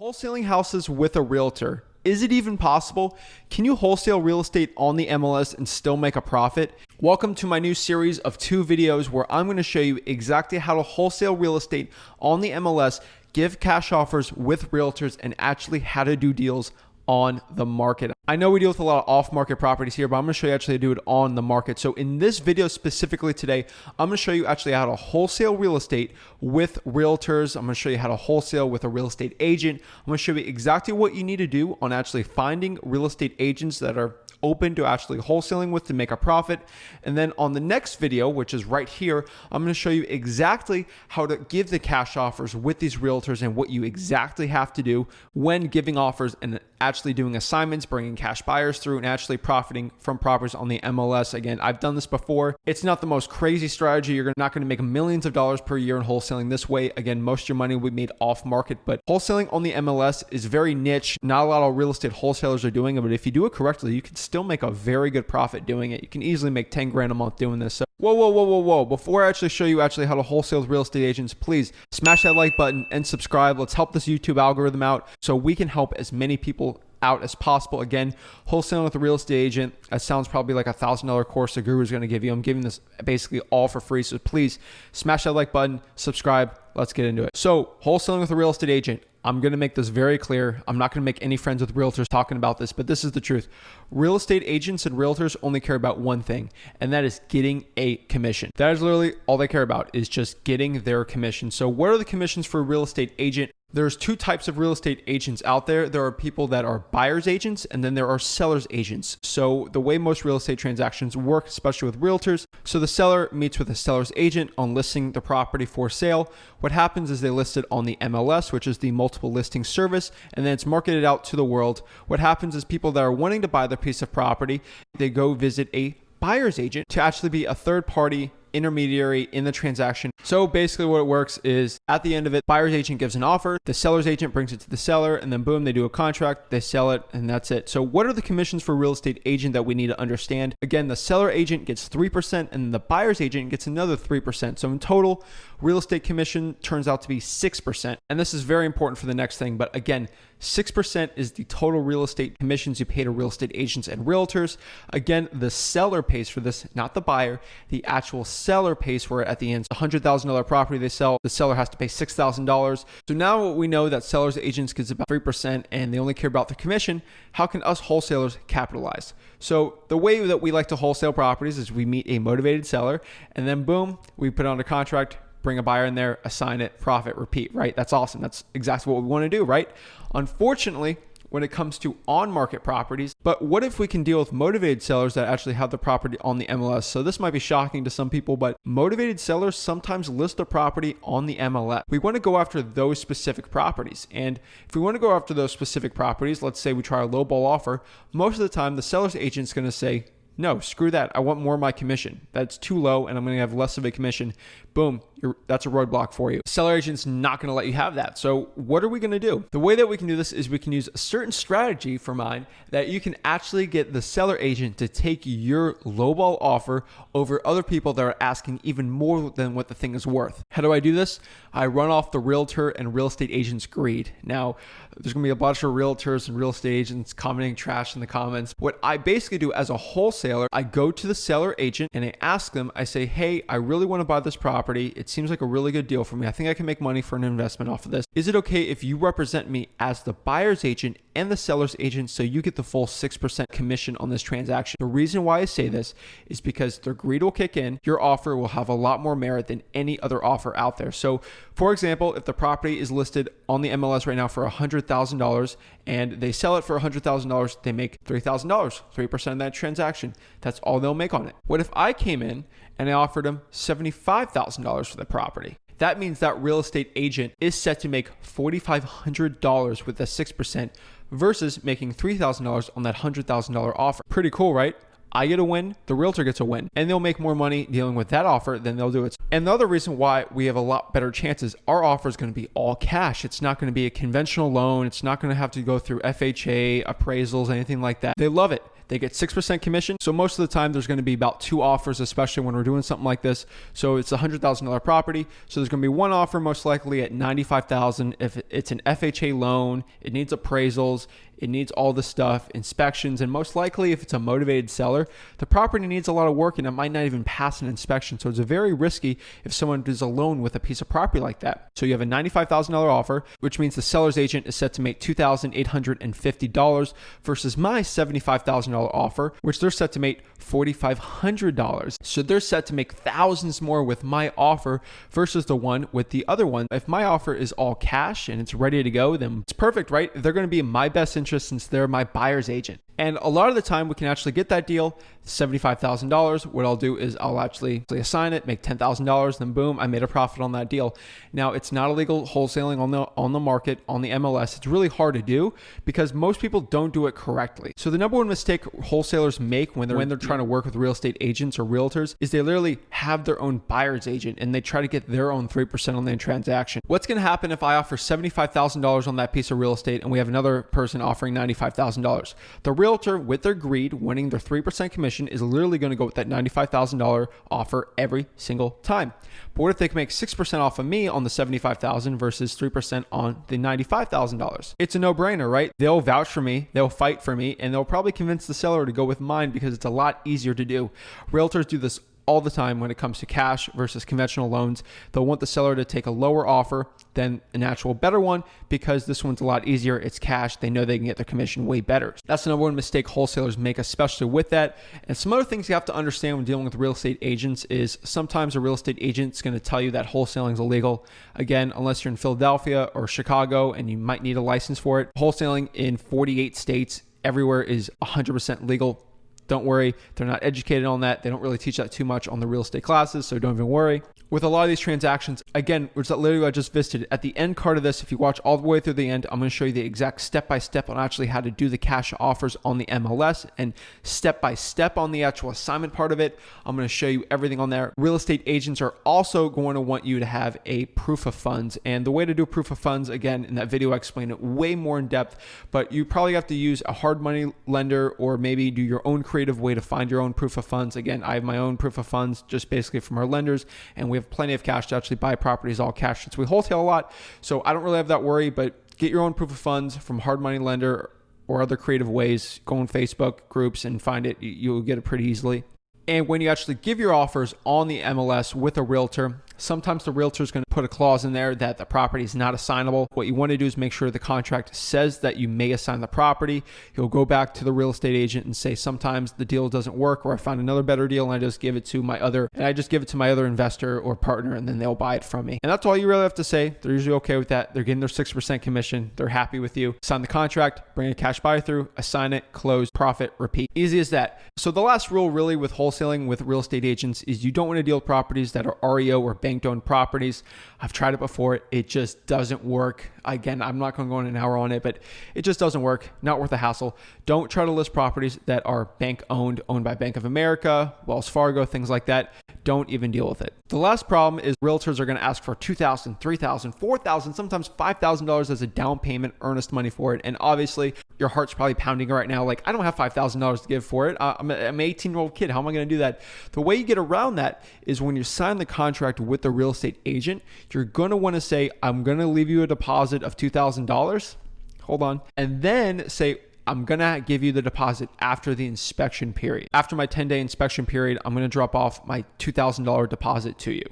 Wholesaling houses with a realtor. Is it even possible? Can you wholesale real estate on the MLS and still make a profit? Welcome to my new series of 2 videos where I'm going to show you exactly how to wholesale real estate on the MLS, give cash offers with realtors, and actually how to do deals on the market. I know we deal with a lot of off-market properties here, but I'm going to show you actually how to do it on the market. So in this video specifically today, I'm going to show you actually how to wholesale real estate with realtors. I'm going to show you how to wholesale with a real estate agent. I'm going to show you exactly what you need to do on actually finding real estate agents that are open to actually wholesaling with to make a profit. And then on the next video, which is right here, I'm going to show you exactly how to give the cash offers with these realtors and what you exactly have to do when giving offers and actually doing assignments, bringing cash buyers through, and actually profiting from properties on the MLS. Again, I've done this before. It's not the most crazy strategy. You're not going to make millions of dollars per year in wholesaling this way. Again, most of your money will be made off market, but wholesaling on the MLS is very niche. Not a lot of real estate wholesalers are doing it, but if you do it correctly, you can still make a very good profit doing it. You can easily make 10 grand a month doing this. So whoa. Before I actually show you how to wholesale with real estate agents, please smash that like button and subscribe. Let's help this YouTube algorithm out so we can help as many people out as possible. Again, wholesaling with a real estate agent, that sounds probably like $1,000 course the guru is going to give you. I'm giving this basically all for free. So please smash that like button, subscribe. Let's get into it. So wholesaling with a real estate agent, I'm going to make this very clear. I'm not going to make any friends with realtors talking about this, but this is the truth. Real estate agents and realtors only care about one thing, and that is getting a commission. That is literally all they care about, is just getting their commission. So what are the commissions for a real estate agent? There's 2 types of real estate agents out there. There are people that are buyer's agents, and then there are seller's agents. So the way most real estate transactions work, especially with realtors, so the seller meets with a seller's agent on listing the property for sale. What happens is they list it on the MLS, which is the multiple listing service, and then it's marketed out to the world. What happens is people that are wanting to buy the piece of property, they go visit a buyer's agent to actually be a third party intermediary in the transaction. So basically what it works is at the end of it, buyer's agent gives an offer, the seller's agent brings it to the seller, and then boom, they do a contract, they sell it, and that's it. So what are the commissions for a real estate agent that we need to understand? Again, the seller agent gets 3% and the buyer's agent gets another 3%. So in total, real estate commission turns out to be 6%. And this is very important for the next thing. But again, 6% is the total real estate commissions you pay to real estate agents and realtors. Again, the seller pays for this, not the buyer. The actual seller pays for it at the end. It's a $100,000 property they sell. The seller has to pay $6,000. So now we know that sellers agents gets about 3% and they only care about the commission. How can us wholesalers capitalize? So the way that we like to wholesale properties is we meet a motivated seller and then boom, we put on a contract, bring a buyer in there, assign it, profit, repeat, right? That's awesome. That's exactly what we want to do, right? Unfortunately, when it comes to on-market properties, but what if we can deal with motivated sellers that actually have the property on the MLS? So this might be shocking to some people, but motivated sellers sometimes list the property on the MLS. We want to go after those specific properties. And if we want to go after those specific properties, let's say we try a lowball offer, most of the time the seller's agent's going to say, no, screw that. I want more of my commission. That's too low and I'm going to have less of a commission. Boom, that's a roadblock for you. Seller agent's not going to let you have that. So what are we going to do? The way that we can do this is we can use a certain strategy for mine that you can actually get the seller agent to take your lowball offer over other people that are asking even more than what the thing is worth. How do I do this? I run off the realtor and real estate agent's greed. Now, there's going to be a bunch of realtors and real estate agents commenting trash in the comments. What I basically do as a wholesaler, I go to the seller agent and I ask them, I say, hey, I really want to buy this property. It seems like a really good deal for me. I think I can make money for an investment off of this. Is it okay if you represent me as the buyer's agent and the seller's agent so you get the full 6% commission on this transaction? The reason why I say this is because their greed will kick in. Your offer will have a lot more merit than any other offer out there. So for example, if the property is listed on the MLS right now for $100,000 and they sell it for $100,000, they make $3,000, 3% of that transaction. That's all they'll make on it. What if I came in and I offered them $75,000 for the property? That means that real estate agent is set to make $4,500 with the 6% versus making $3,000 on that $100,000 offer. Pretty cool, right? I get a win, the realtor gets a win, and they'll make more money dealing with that offer than they'll do it. And the other reason why we have a lot better chances, our offer is going to be all cash. It's not going to be a conventional loan. It's not going to have to go through FHA, appraisals, anything like that. They love it. they get 6% commission. So most of the time there's going to be about 2 offers, especially when we're doing something like this. So it's a $100,000 property. So there's going to be one offer most likely at $95,000. If it's an FHA loan, it needs appraisals, it needs all the stuff, inspections, and most likely if it's a motivated seller, the property needs a lot of work and it might not even pass an inspection. So it's very risky if someone does a loan with a piece of property like that. So you have a $95,000 offer, which means the seller's agent is set to make $2,850 versus my $75,000 offer, which they're set to make $4,500. So they're set to make thousands more with my offer versus the one with the other one. If my offer is all cash and it's ready to go, then it's perfect, right? They're going to be in my best interest since they're my buyer's agent. And a lot of the time we can actually get that deal, $75,000. What I'll do is I'll actually assign it, make $10,000, then boom, I made a profit on that deal. Now it's not illegal wholesaling on the market, on the MLS. It's really hard to do because most people don't do it correctly. So the number one mistake wholesalers make when they're trying to work with real estate agents or realtors is they literally have their own buyer's agent and they try to get their own 3% on the transaction. What's going to happen if I offer $75,000 on that piece of real estate and we have another person offering $95,000? The realtor, with their greed, winning their 3% commission, is literally going to go with that $95,000 offer every single time. But what if they can make 6% off of me on the $75,000 versus 3% on the $95,000? It's a no-brainer, right? They'll vouch for me, they'll fight for me, and they'll probably convince the seller to go with mine because it's a lot easier to do. Realtors do this all the time when it comes to cash versus conventional loans. They'll want the seller to take a lower offer than an actual better one because this one's a lot easier. It's cash. They know they can get their commission way better. That's the number one mistake wholesalers make, especially with that. And some other things you have to understand when dealing with real estate agents is sometimes a real estate agent is going to tell you that wholesaling is illegal. Again, unless you're in Philadelphia or Chicago and you might need a license for it. Wholesaling in 48 states, everywhere is 100% legal. Don't worry, they're not educated on that. They don't really teach that too much on the real estate classes, so don't even worry. With a lot of these transactions, again, which is literally I just visited, at the end card of this, if you watch all the way through the end, I'm going to show you the exact step-by-step on actually how to do the cash offers on the MLS and step-by-step on the actual assignment part of it. I'm going to show you everything on there. Real estate agents are also going to want you to have a proof of funds. And the way to do proof of funds, again, in that video, I explain it way more in depth, but you probably have to use a hard money lender or maybe do your own creative way to find your own proof of funds. Again, I have my own proof of funds just basically from our lenders, and we have plenty of cash to actually buy properties all cash since we wholesale a lot. So I don't really have that worry, but get your own proof of funds from hard money lender or other creative ways. Go on Facebook groups and find it. You'll get it pretty easily. And when you actually give your offers on the MLS with a realtor, sometimes the realtor is going to put a clause in there that the property is not assignable. What you want to do is make sure the contract says that you may assign the property. You'll go back to the real estate agent and say, sometimes the deal doesn't work, or I found another better deal and I just give it to my other investor or partner, and then they'll buy it from me. And that's all you really have to say. They're usually okay with that. They're getting their 6% commission. They're happy with you. Sign the contract, bring a cash buyer through, assign it, close, profit, repeat. Easy as that. So the last rule really with wholesaling with real estate agents is you don't want to deal with properties that are REO or bank-owned properties. I've tried it before. It just doesn't work. Again, I'm not going to go on an hour on it, but it just doesn't work. Not worth the hassle. Don't try to list properties that are bank-owned, owned by Bank of America, Wells Fargo, things like that. Don't even deal with it. The last problem is realtors are going to ask for $2,000, $3,000, $4,000, sometimes $5,000 as a down payment, earnest money for it. And obviously, your heart's probably pounding right now. Like, I don't have $5,000 to give for it. I'm an 18-year-old kid. How am I going to do that? The way you get around that is when you sign the contract with the real estate agent, you're going to want to say, I'm going to leave you a deposit of $2,000. Hold on. And then say, I'm going to give you the deposit after the inspection period. After my 10-day inspection period, I'm going to drop off my $2,000 deposit to you.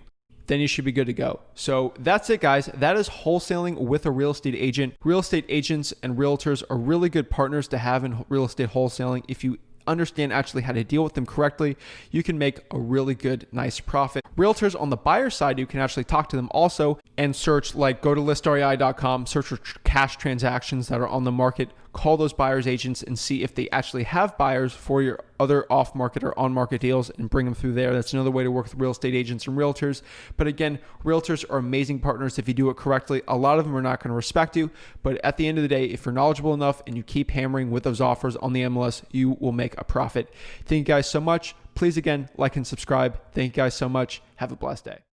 Then you should be good to go. So that's it, guys. That is wholesaling with a real estate agent. Real estate agents and realtors are really good partners to have in real estate wholesaling. If you understand actually how to deal with them correctly, you can make a really good, nice profit. Realtors on the buyer side, you can actually talk to them also and search, like go to listrei.com, search for cash transactions that are on the market, call those buyers agents and see if they actually have buyers for your other off-market or on-market deals and bring them through there. That's another way to work with real estate agents and realtors. But again, realtors are amazing partners if you do it correctly. A lot of them are not going to respect you, but at the end of the day, if you're knowledgeable enough and you keep hammering with those offers on the MLS, you will make a profit. Thank you guys so much. Please, again, like and subscribe. Thank you guys so much. Have a blessed day.